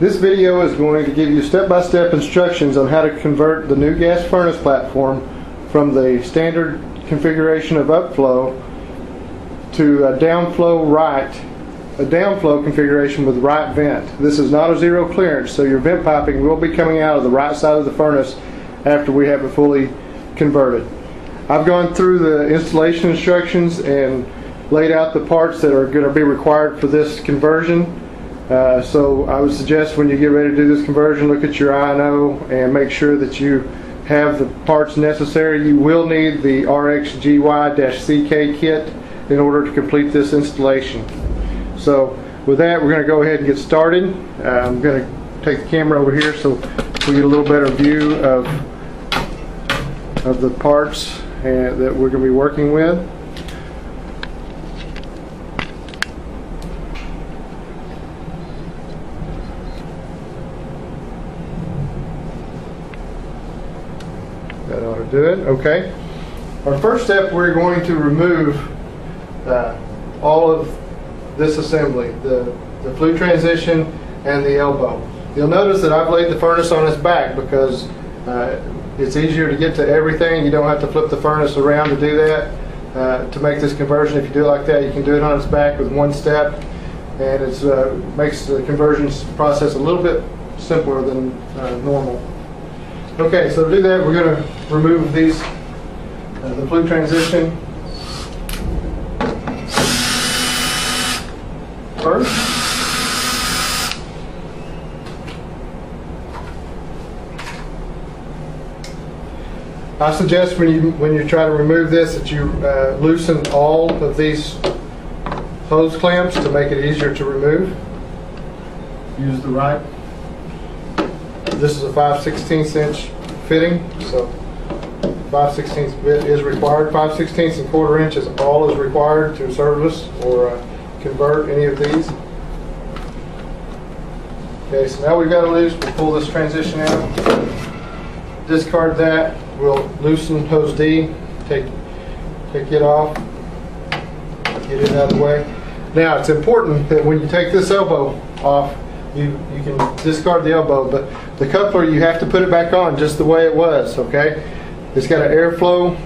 This video is going to give you step-by-step instructions on how to convert the new gas furnace platform from the standard configuration of upflow to a downflow configuration with right vent. This is not a zero clearance, so your vent piping will be coming out of the right side of the furnace after we have it fully converted. I've gone through the installation instructions and laid out the parts that are going to be required for this conversion. So I would suggest when you get ready to do this conversion, look at your I&O and make sure that you have the parts necessary. You will need the RxGY-CK kit in order to complete this installation. So with that, we're going to go ahead and get started. I'm going to take the camera over here so we get a little better view of the parts that we're going to be working with. That ought to do it. Okay. Our first step, we're going to remove all of this assembly, the flue transition and the elbow. You'll notice that I've laid the furnace on its back because it's easier to get to everything. You don't have to flip the furnace around to do that. To make this conversion, if you do it like that, you can do it on its back with one step, and it makes the conversion process a little bit simpler than normal. Okay, so to do that, we're going to remove these, the flue transition first. I suggest when you try to remove this that you loosen all of these hose clamps to make it easier to remove. Use the right. This is a 5/16 inch fitting, so 5/16 bit is required. 5/16 and 1/4 inch is all is required to service or convert any of these. Okay, so now we've got it loose. We'll pull this transition out, discard that. We'll loosen hose D, take it off, get it out of the way. Now it's important that when you take this elbow off, you can discard the elbow, but the coupler, you have to put it back on just the way it was, okay? It's got an airflow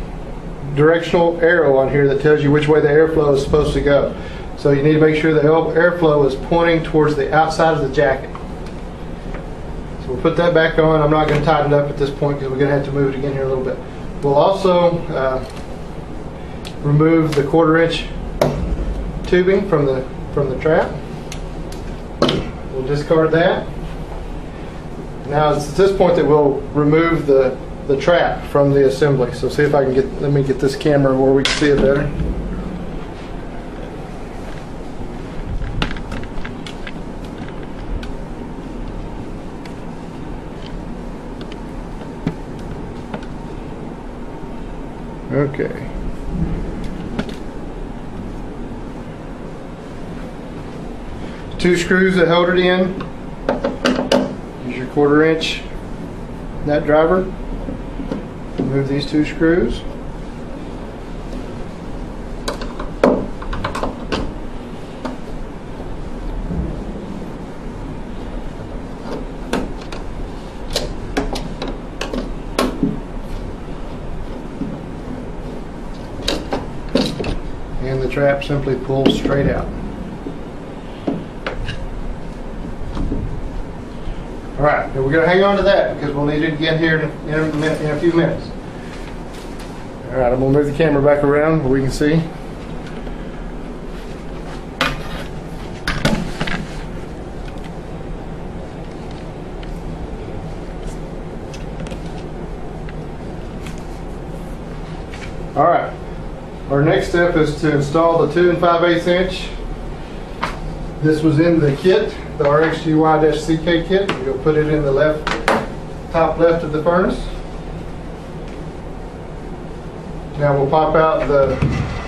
directional arrow on here that tells you which way the airflow is supposed to go. So you need to make sure the airflow is pointing towards the outside of the jacket. So we'll put that back on. I'm not going to tighten it up at this point because we're going to have to move it again here a little bit. We'll also remove the 1/4 inch tubing from the trap. We'll discard that. Now it's at this point that we'll remove the trap from the assembly. So see if I can let me get this camera where we can see it better. Okay. Two screws that hold it in. Use your 1/4 inch nut driver. Remove these two screws. And the trap simply pulls straight out. Alright, we're going to hang on to that because we'll need it again here in a few minutes. Alright, I'm going to move the camera back around where we can see. Alright, our next step is to install the 2 5/8 inch. This was in the kit, the RxGY-CK kit. You'll put it in the top left of the furnace. Now we'll pop out the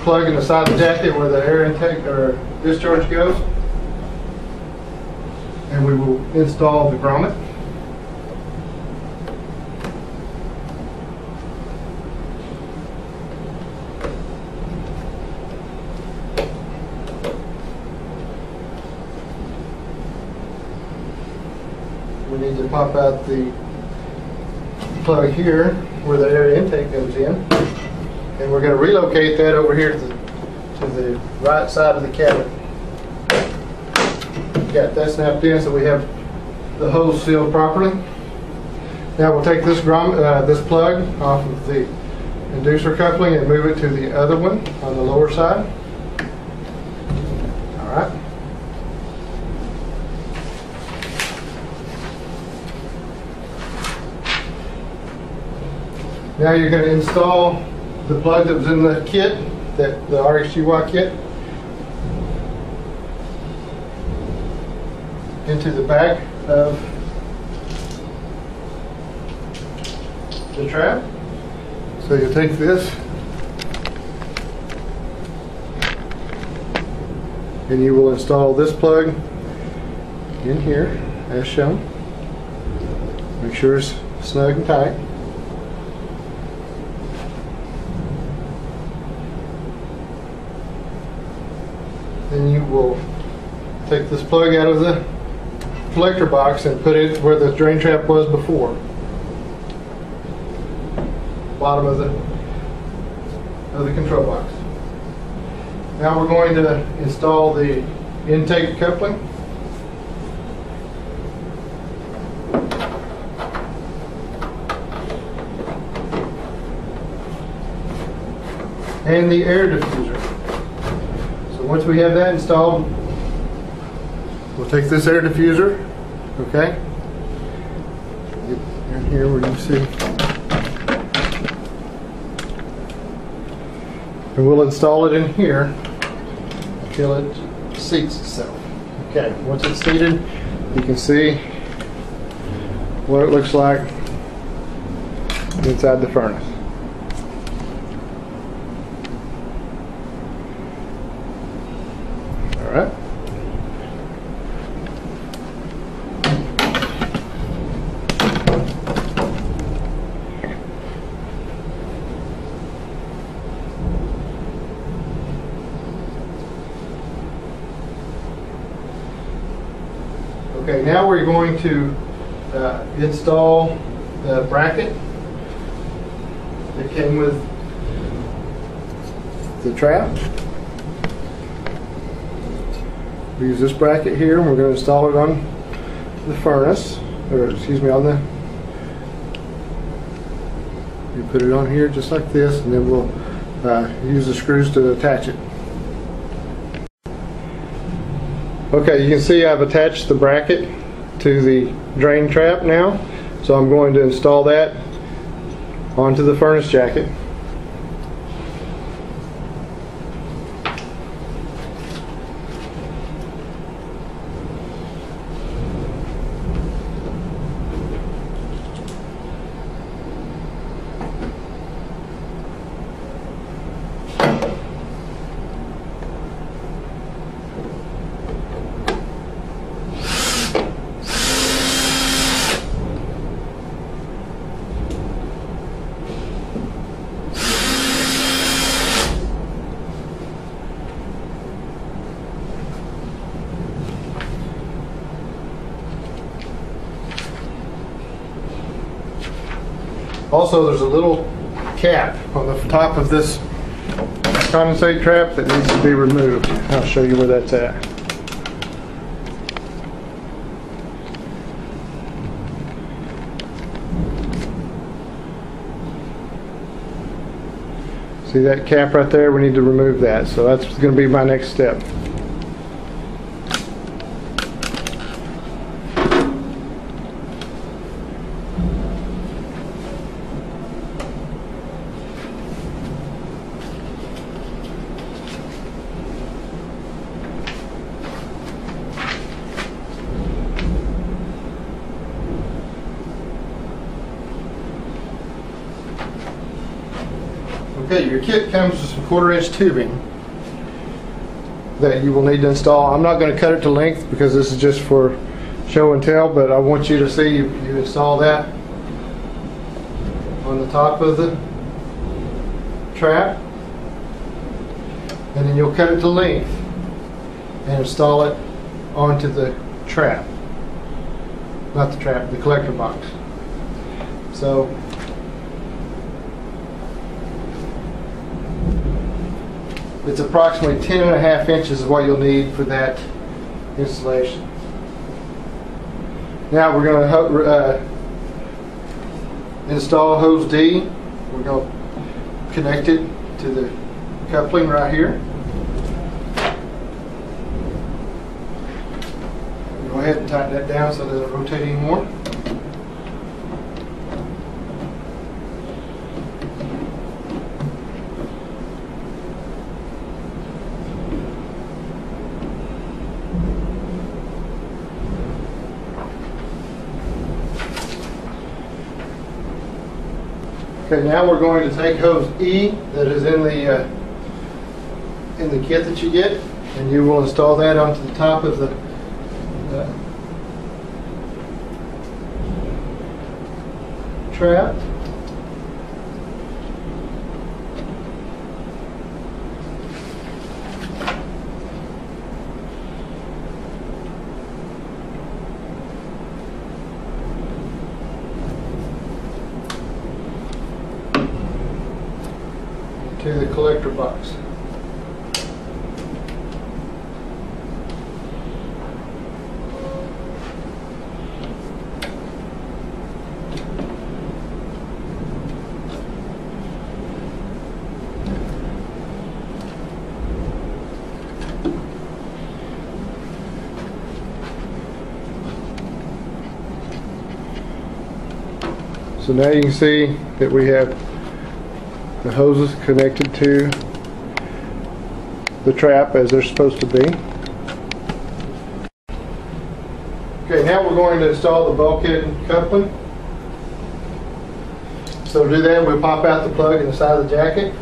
plug in the side of the jacket where the air intake or discharge goes, and we will install the grommet. we need to pop out the plug here where the air intake goes in, and we're going to relocate that over here to the right side of the cabin. Got that snapped in so we have the hose sealed properly. Now we'll take this plug off of the inducer coupling and move it to the other one on the lower side. All right. Now you're going to install the plug that was in the kit, the RxGY kit, into the back of the trap. So you take this and you will install this plug in here as shown. Make sure it's snug and tight. Then you will take this plug out of the collector box and put it where the drain trap was before. Bottom of the control box. Now we're going to install the intake coupling. And the air diffuser. So once we have that installed, we'll take this air diffuser, okay? In here where you see. And we'll install it in here until it seats itself. Okay, once it's seated, you can see what it looks like inside the furnace. All right. Okay, now we're going to install the bracket that came with the trap. We use this bracket here, and we're going to install it on the furnace, or excuse me, on the. You put it on here just like this, and then we'll use the screws to attach it. Okay, you can see I've attached the bracket to the drain trap now, so I'm going to install that onto the furnace jacket. Also, there's a little cap on the top of this condensate trap that needs to be removed. I'll show you where that's at. See that cap right there? We need to remove that. So that's going to be my next step. Okay, your kit comes with some 1/4-inch tubing that you will need to install. I'm not going to cut it to length because this is just for show and tell, but I want you to see you install that on the top of the trap, and then you'll cut it to length and install it onto the trap. not the trap, the collector box. So it's approximately 10.5 inches is what you'll need for that installation. Now we're going to install hose D. We're going to connect it to the coupling right here. Go ahead and tighten that down so it doesn't rotate anymore. Okay, now we're going to take hose E that is in the kit that you get, and you will install that onto the top of the trap. To the collector box. So now you can see that we have the hoses connected to the trap as they're supposed to be. Okay, now we're going to install the bulkhead and coupling. So to do that, we'll pop out the plug in the side of the jacket.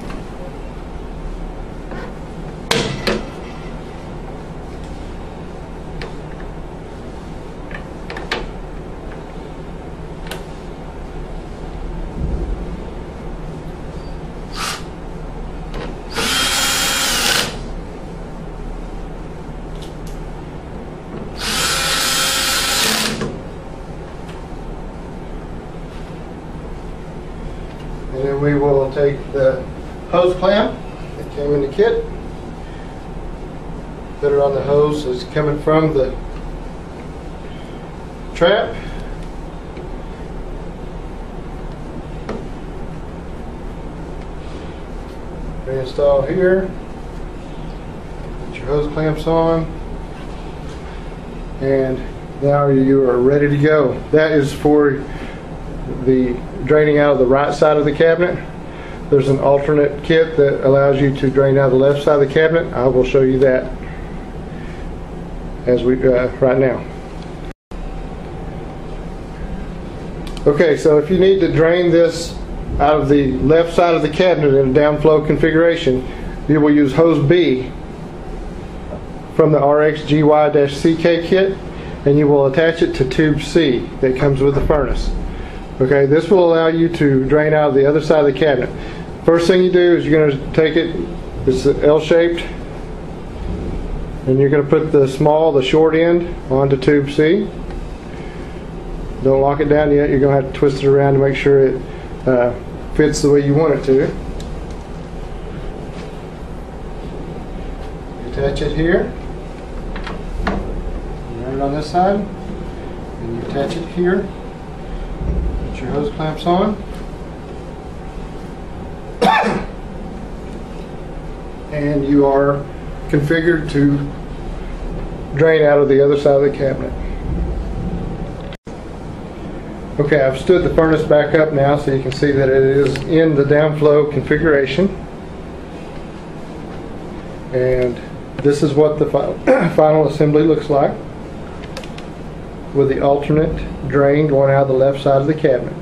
And then we will take the hose clamp that came in the kit, put it on the hose that's coming from the trap. Reinstall here, put your hose clamps on, and now you are ready to go. That is for the draining out of the right side of the cabinet. There's an alternate kit that allows you to drain out the left side of the cabinet. I will show you that as we right now. Okay, so if you need to drain this out of the left side of the cabinet in a downflow configuration, you will use hose B from the RXGY-CK kit, and you will attach it to tube C that comes with the furnace. Okay, this will allow you to drain out the other side of the cabinet. First thing you do is you're going to take it, it's L-shaped, and you're going to put the short end onto tube C. Don't lock it down yet, you're going to have to twist it around to make sure it fits the way you want it to. You attach it here, you run it on this side, and you attach it here. Put your hose clamps on, and you are configured to drain out of the other side of the cabinet. Okay, I've stood the furnace back up now so you can see that it is in the downflow configuration, and this is what the final assembly looks like, with the alternate drain going out of the left side of the cabinet.